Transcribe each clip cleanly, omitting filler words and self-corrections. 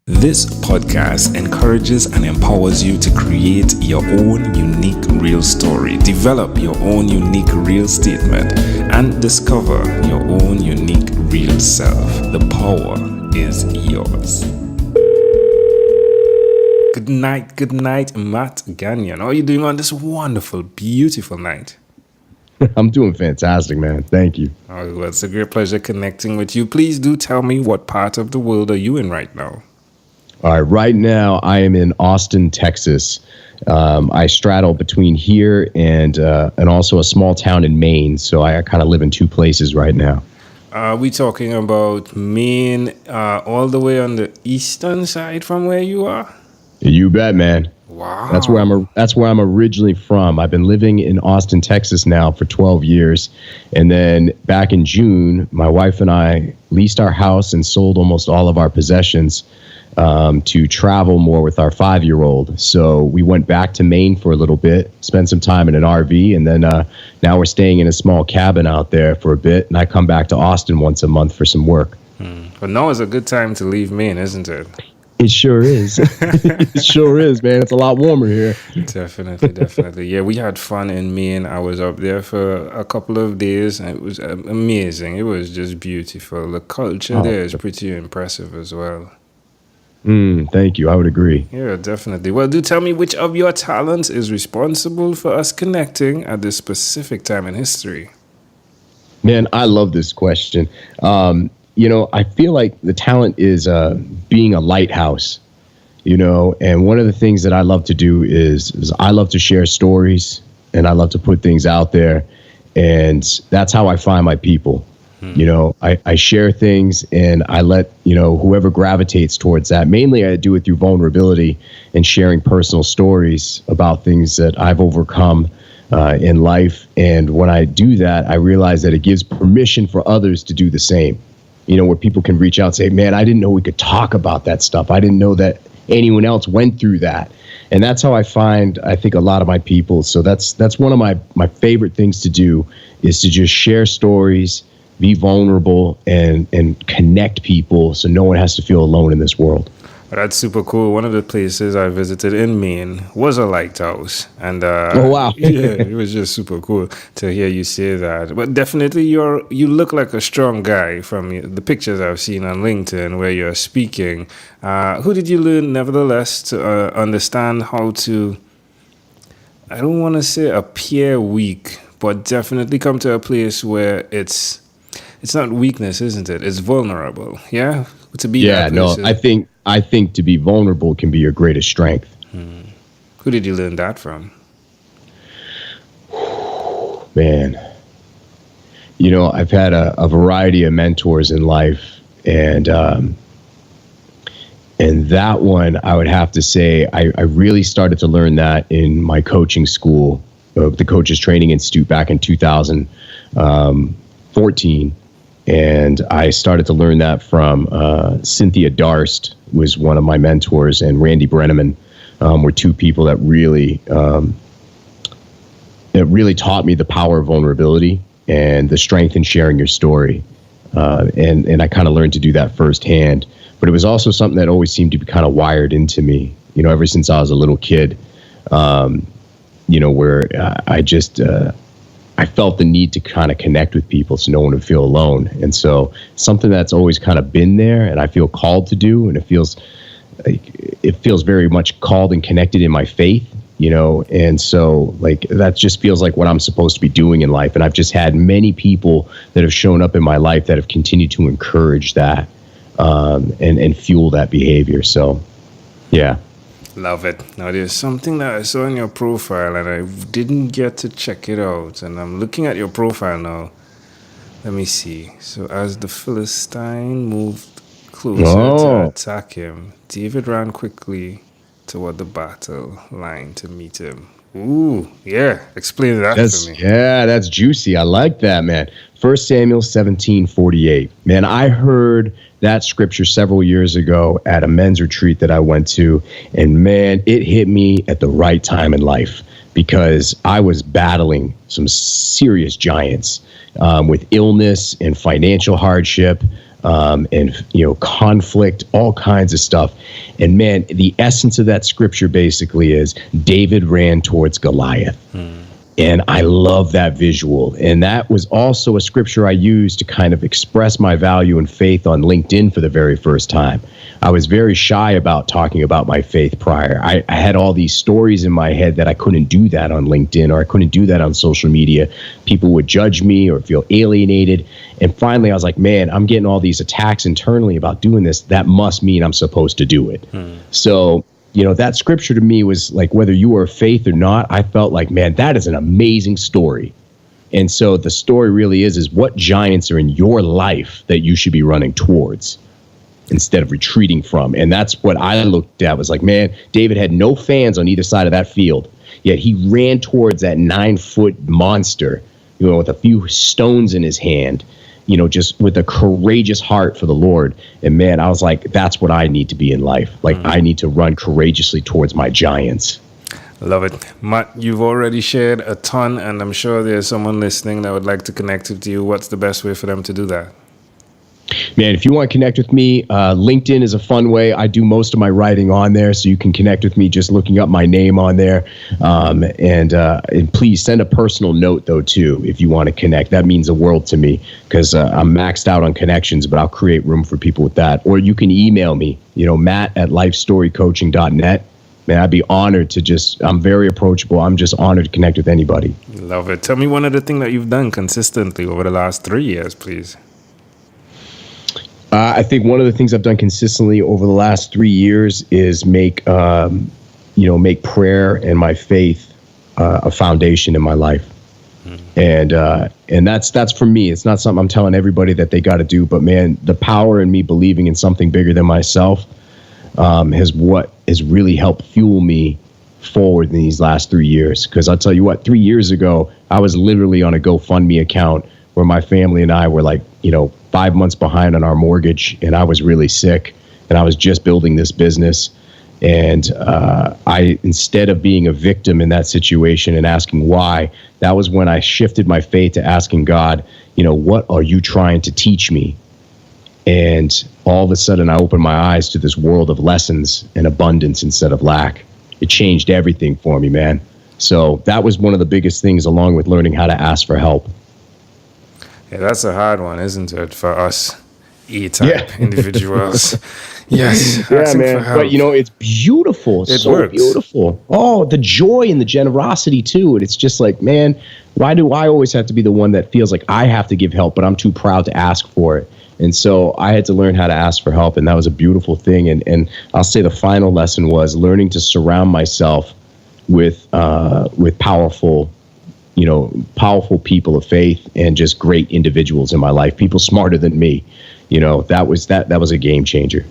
This podcast encourages and empowers you to create your own unique real story, develop your own unique real statement, and discover your own unique real self. The power is yours. Good night, Matt Gagnon. How are you doing on this wonderful, beautiful night? I'm doing fantastic, man. Thank you. Oh, well, it's a great pleasure connecting with you. Please do tell me, what part of the world are you in right now? All right. Right now, I am in Austin, Texas. I straddle between here and also a small town in Maine. So I kind of live in two places right now. Are we talking about Maine all the way on the eastern side from where you are? You bet, man. Wow. That's where I'm originally from. I've been living in Austin, Texas now for 12 years. And then back in June, my wife and I leased our house and sold almost all of our possessions to travel more with our 5-year-old. So we went back to Maine for a little bit, spent some time in an RV, and then now we're staying in a small cabin out there for a bit. And I come back to Austin once a month for some work. But now is a good time to leave Maine, isn't it? It sure is. It sure is, man. It's a lot warmer here. Definitely. Yeah, we had fun in Maine. I was up there for a couple of days, and it was amazing. It was just beautiful. The culture there is pretty impressive as well. Thank you. I would agree. Yeah, definitely. Well, do tell me, which of your talents is responsible for us connecting at this specific time in history? Man, I love this question. I feel like the talent is being a lighthouse, and one of the things that I love to do is I love to share stories, and I love to put things out there, and that's how I find my people. I share things, and I let, whoever gravitates towards that. Mainly I do it through vulnerability and sharing personal stories about things that I've overcome in life. And when I do that, I realize that it gives permission for others to do the same. Where people can reach out and say, man, I didn't know we could talk about that stuff. I didn't know that anyone else went through that. And that's how I think, a lot of my people. So that's one of my favorite things to do, is to just share stories, be vulnerable, and connect people so no one has to feel alone in this world. Well, that's super cool. One of the places I visited in Maine was a lighthouse. And oh, wow. Yeah, it was just super cool to hear you say that. But definitely you look like a strong guy from the pictures I've seen on LinkedIn where you're speaking. Who did you learn, nevertheless, to understand how to, I don't want to say appear weak, but definitely come to a place where it's not weakness, isn't it? It's vulnerable. Yeah? To be that person. I think to be vulnerable can be your greatest strength. Who did you learn that from? Man, I've had a variety of mentors in life, and that one, I would have to say, I really started to learn that in my coaching school, the Coaches Training Institute, back in 2014. And I started to learn that from Cynthia Darst, was one of my mentors, and Randy Brenneman were two people that really taught me the power of vulnerability and the strength in sharing your story. And I kind of learned to do that firsthand. But it was also something that always seemed to be kind of wired into me, ever since I was a little kid, where I felt the need to kind of connect with people so no one would feel alone. And so something that's always kind of been there and I feel called to do, and it feels very much called and connected in my faith, and so that just feels like what I'm supposed to be doing in life. And I've just had many people that have shown up in my life that have continued to encourage that and fuel that behavior. So, yeah. Love it. Now, there's something that I saw in your profile and I didn't get to check it out. And I'm looking at your profile now. Let me see. So, as the Philistine moved closer to attack him, David ran quickly toward the battle line to meet him. Ooh, yeah. Explain that to me. Yeah, that's juicy. I like that, man. 1 Samuel 17:48. Man, I heard that scripture several years ago at a men's retreat that I went to. And man, it hit me at the right time in life, because I was battling some serious giants with illness and financial hardship. and conflict, all kinds of stuff. And man, the essence of that scripture basically is David ran towards Goliath. And I love that visual. And that was also a scripture I used to kind of express my value and faith on LinkedIn for the very first time. I was very shy about talking about my faith prior. I had all these stories in my head that I couldn't do that on LinkedIn, or I couldn't do that on social media. People would judge me or feel alienated. And finally, I was like, man, I'm getting all these attacks internally about doing this. That must mean I'm supposed to do it. So, that scripture to me was like, whether you are faith or not, I felt like, man, that is an amazing story. And so the story really is what giants are in your life that you should be running towards instead of retreating from. And that's what I looked at, was like, man, David had no fans on either side of that field, yet he ran towards that 9-foot monster, with a few stones in his hand, just with a courageous heart for the Lord. And man, I was like, that's what I need to be in life. Like, I need to run courageously towards my giants. Love it. Matt, you've already shared a ton, and I'm sure there's someone listening that would like to connect with you. What's the best way for them to do that? Man, if you want to connect with me, LinkedIn is a fun way. I do most of my writing on there, so you can connect with me just looking up my name on there. And please send a personal note, though, too, if you want to connect. That means the world to me, because I'm maxed out on connections, but I'll create room for people with that. Or you can email me, matt@lifestorycoaching.net. Man, I'd be honored to I'm very approachable. I'm just honored to connect with anybody. Love it. Tell me one of the things that you've done consistently over the last 3 years, please. I think one of the things I've done consistently over the last 3 years is make prayer and my faith a foundation in my life. And that's for me. It's not something I'm telling everybody that they got to do, but man, the power in me believing in something bigger than myself has really helped fuel me forward in these last 3 years. Because I'll tell you what, 3 years ago, I was literally on a GoFundMe account where my family and I were 5 months behind on our mortgage, and I was really sick, and I was just building this business. And I, instead of being a victim in that situation and asking why, that was when I shifted my faith to asking God, what are you trying to teach me? And all of a sudden I opened my eyes to this world of lessons and abundance instead of lack. It changed everything for me, man. So that was one of the biggest things, along with learning how to ask for help. Yeah, that's a hard one, isn't it, for us E-type individuals? Yes. Yeah, man. But it's beautiful. It's so works. Beautiful. Oh, the joy and the generosity too. And it's just like, man, why do I always have to be the one that feels like I have to give help, but I'm too proud to ask for it? And so I had to learn how to ask for help, and that was a beautiful thing. And I'll say the final lesson was learning to surround myself with powerful people of faith and just great individuals in my life, people smarter than me. That was a game changer.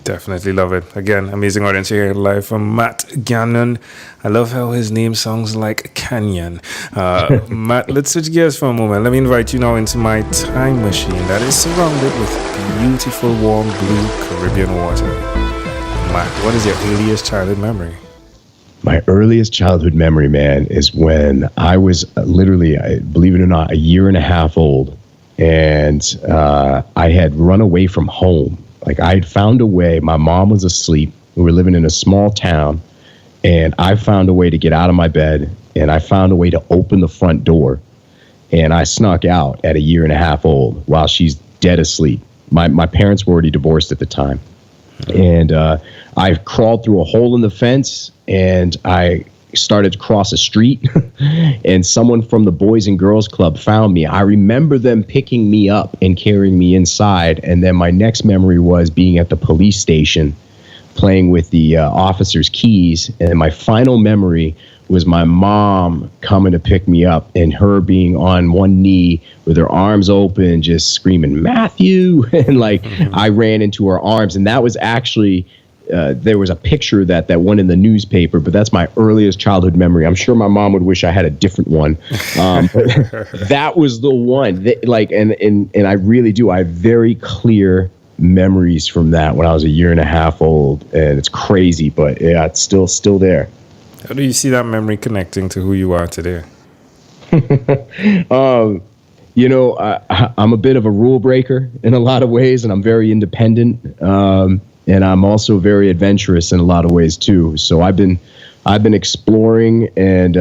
Definitely love it. Again, amazing audience here live from Matt Gagnon. I love how his name sounds like canyon. Matt, let's switch gears for a moment. Let me invite you now into my time machine that is surrounded with beautiful, warm, blue Caribbean water. Matt, what is your earliest childhood memory? My earliest childhood memory, man, is when I was literally, believe it or not, a year and a half old. And I had run away from home. Like, I had found a way. My mom was asleep. We were living in a small town. And I found a way to get out of my bed. And I found a way to open the front door. And I snuck out at a year and a half old while she's dead asleep. My parents were already divorced at the time. And I crawled through a hole in the fence, and I started to cross a street, and someone from the Boys and Girls Club found me. I remember them picking me up and carrying me inside. And then my next memory was being at the police station playing with the officer's keys. And my final memory was my mom coming to pick me up and her being on one knee with her arms open, just screaming, Matthew. And I ran into her arms. And that was actually, there was a picture that went in the newspaper, but that's my earliest childhood memory. I'm sure my mom would wish I had a different one. But that was the one and I really do. I have very clear memories from that when I was a year and a half old, and it's crazy, but yeah, it's still there. How do you see that memory connecting to who you are today? I'm a bit of a rule breaker in a lot of ways, and I'm very independent. And I'm also very adventurous in a lot of ways too. So I've been exploring and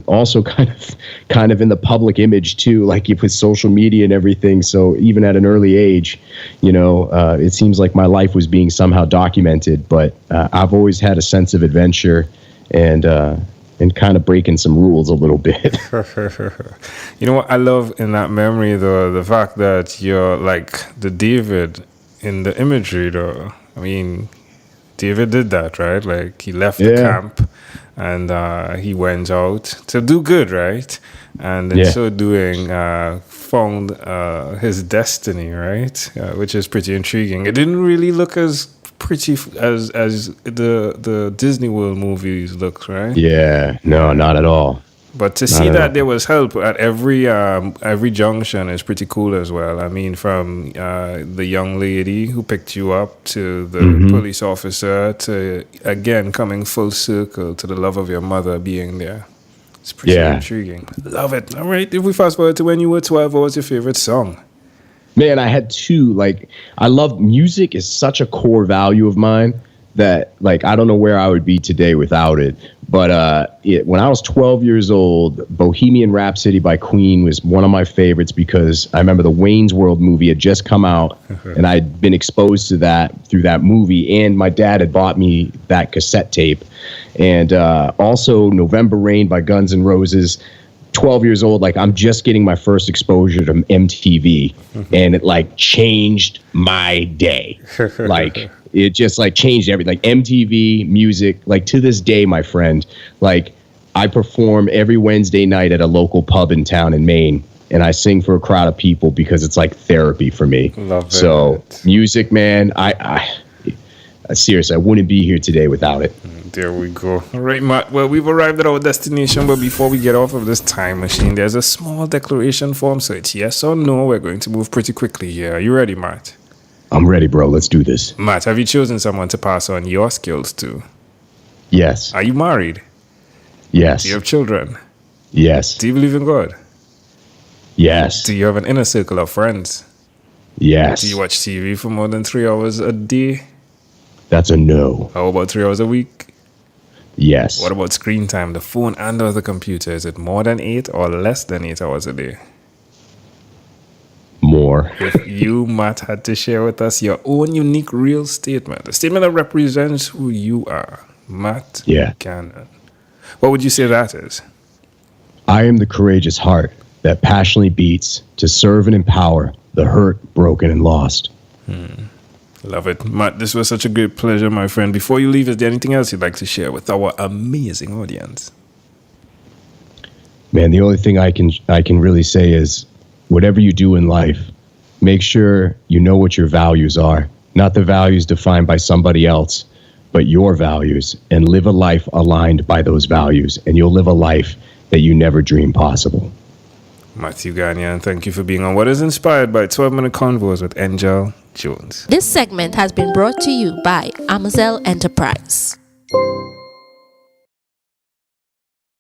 also kind of in the public image too, like with social media and everything. So even at an early age, it seems like my life was being somehow documented. But I've always had a sense of adventure and kind of breaking some rules a little bit. You know what I love in that memory, though, the fact that you're like the David in the imagery, though. I mean, David did that, right? Like he left the camp and he went out to do good, right? And in so doing, found his destiny, right? Which is pretty intriguing. It didn't really look as pretty as the Disney World movies look, right? Yeah, no, not at all. But to see that there was help at every junction is pretty cool as well. I mean, from the young lady who picked you up to the police officer to, again, coming full circle to the love of your mother being there. It's pretty intriguing. Love it. All right, if we fast forward to when you were 12, what was your favorite song? Man, I had two. Like, I love music is such a core value of mine that, like, I don't know where I would be today without it. But when I was 12 years old, Bohemian Rhapsody by Queen was one of my favorites because I remember the Wayne's World movie had just come out and I'd been exposed to that through that movie. And my dad had bought me that cassette tape. And also November Rain by Guns N' Roses. 12 years old, like I'm just getting my first exposure to MTV and it like changed my day. Like it just like changed everything. Like MTV music, like to this day, my friend, like I perform every Wednesday night at a local pub in town in Maine and I sing for a crowd of people because it's like therapy for me. Love it. So music, man, I seriously, I wouldn't be here today without it. There we go. All right, Matt. Well, we've arrived at our destination, but before we get off of this time machine, there's a small declaration form. So it's yes or no. We're going to move pretty quickly here. Are you ready, Matt? I'm ready, bro. Let's do this. Matt, have you chosen someone to pass on your skills to? Yes. Are you married? Yes. Do you have children? Yes. Do you believe in God? Yes. Do you have an inner circle of friends? Yes. Do you watch TV for more than 3 hours a day? That's a no. How about 3 hours a week? Yes. What about screen time, the phone and or the computer? Is it more than 8 or less than 8 hours a day? More. If you, Matt, had to share with us your own unique real statement, a statement that represents who you are, Matt Gagnon, what would you say that is? I am the courageous heart that passionately beats to serve and empower the hurt, broken, and lost. Love it. Matt, this was such a great pleasure, my friend. Before you leave, is there anything else you'd like to share with our amazing audience? Man, the only thing I can really say is whatever you do in life, make sure you know what your values are, not the values defined by somebody else, but your values, and live a life aligned by those values, and you'll live a life that you never dreamed possible. Matthew Gagnon, thank you for being on What is Inspired by 12-Minute Convos with Angel Jones. This segment has been brought to you by Amazel Enterprise.